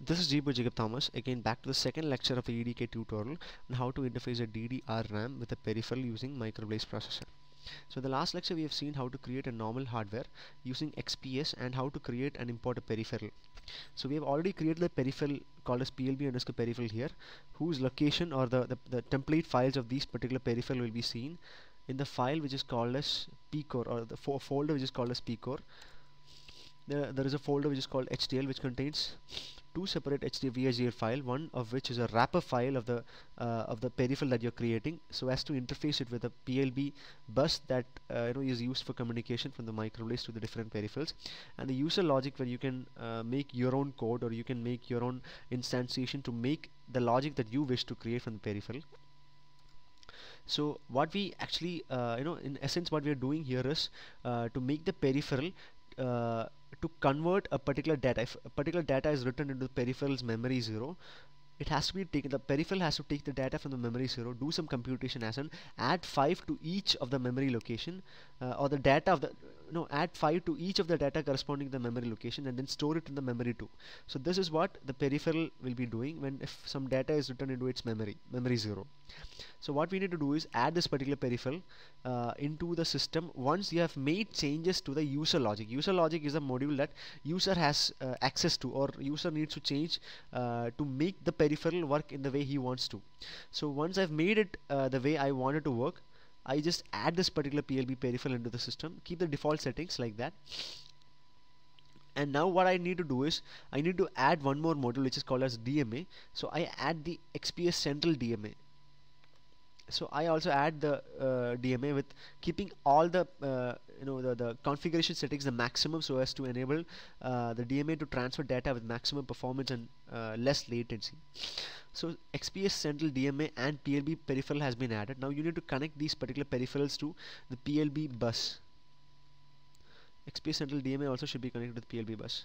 This is Jeebu Jacob Thomas, again back to the second lecture of the EDK tutorial on how to interface a DDR-RAM with a peripheral using microblaze processor. So in the last lecture we have seen how to create a normal hardware using XPS and how to create and import a peripheral. So we have already created a peripheral called as PLB underscore peripheral here, whose location or the template files of these particular peripheral will be seen in the file which is called as pcore, or the folder which is called as pcore. There is a folder which is called HTL, which contains two separate HDVHDL file, one of which is a wrapper file of the peripheral that you're creating, so as to interface it with a PLB bus that is used for communication from the microblaze to the different peripherals, and the user logic where you can make your own code, or you can make your own instantiation to make the logic that you wish to create from the peripheral. So what we actually in essence what we are doing here is to make the peripheral to convert a particular data. If a particular data is written into the peripheral's memory 0, it has to be taken, the peripheral has to take the data from the memory 0, do some computation as an add 5 to each of the memory location, or the data of the add 5 to each of the data corresponding to the memory location, and then store it in the memory 2. So this is what the peripheral will be doing when if some data is written into its memory 0. So what we need to do is add this particular peripheral into the system once you have made changes to the user logic. User logic is a module that user has access to, or user needs to change to make the peripheral work in the way he wants to. So once I've made it the way I want it to work, I just add this particular PLB peripheral into the system, keep the default settings like that. And now what I need to do is I need to add one more module which is called as DMA. So I add the XPS Central DMA. So I also add the DMA with keeping all the the configuration settings the maximum, so as to enable the DMA to transfer data with maximum performance and less latency. So XPS Central DMA and PLB peripheral has been added. Now you need to connect these particular peripherals to the PLB bus. XPS Central DMA also should be connected to the PLB bus.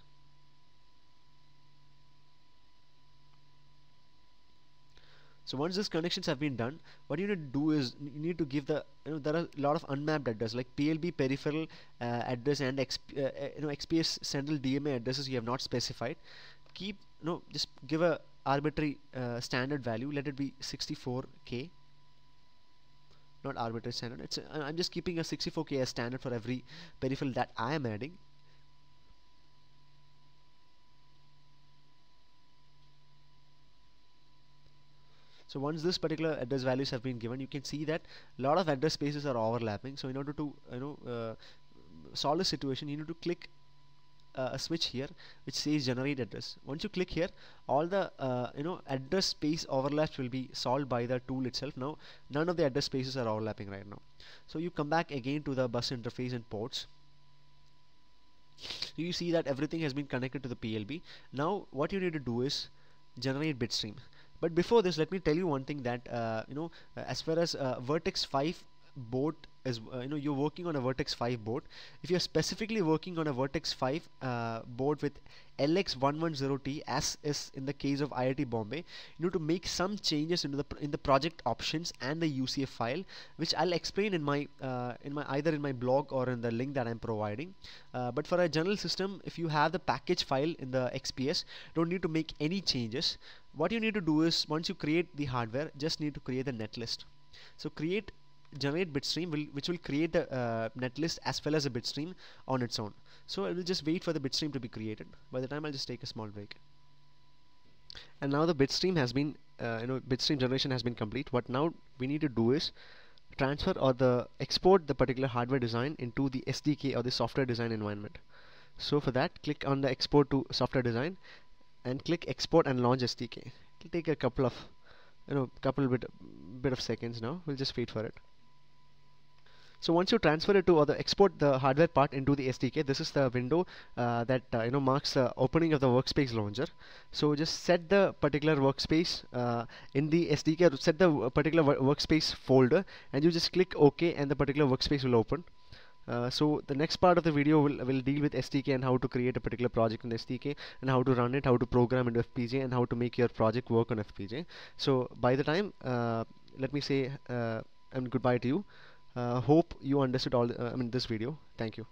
So once these connections have been done, what you need to do is you need to give the there are a lot of unmapped address like PLB peripheral address and XPS Central DMA addresses you have not specified. Keep just give a arbitrary standard value. Let it be 64K. Not arbitrary standard. It's I'm just keeping a 64K as standard for every peripheral that I am adding. So once this particular address values have been given, you can see that a lot of address spaces are overlapping. So in order to solve the situation, you need to click a switch here which says generate address. Once you click here, all the address space overlaps will be solved by the tool itself. Now none of the address spaces are overlapping right now. So you come back again to the bus interface and ports. You see that everything has been connected to the PLB. Now what you need to do is generate bitstream. But before this, let me tell you one thing that as far as Vertex 5 board is, you're working on a Vertex 5 board. If you're specifically working on a Vertex 5 board with LX110T, as is in the case of IIT Bombay, you need to make some changes into the project options and the UCF file, which I'll explain in my either in my blog or in the link that I'm providing. But for a general system, if you have the package file in the XPS, don't need to make any changes. What you need to do is once you create the hardware, just need to create the netlist. So generate bitstream which will create the netlist as well as a bitstream on its own. So I will just wait for the bitstream to be created. By the time I'll just take a small break. And now the bitstream has been bitstream generation has been complete. What now we need to do is transfer or export the particular hardware design into the SDK or the software design environment. So for that, click on the export to software design and click export and launch SDK. It will take a couple of bit of seconds. Now we'll just wait for it. So once you transfer it to or export the hardware part into the SDK, this is the window that marks the opening of the workspace launcher. So just set the particular workspace in the SDK, set the particular workspace folder, and you just click OK, and the particular workspace will open. So the next part of the video will deal with SDK and how to create a particular project in the SDK, and how to run it, how to program into FPGA, and how to make your project work on FPGA. So by the time, let me say goodbye to you. Hope you understood all this video. Thank you.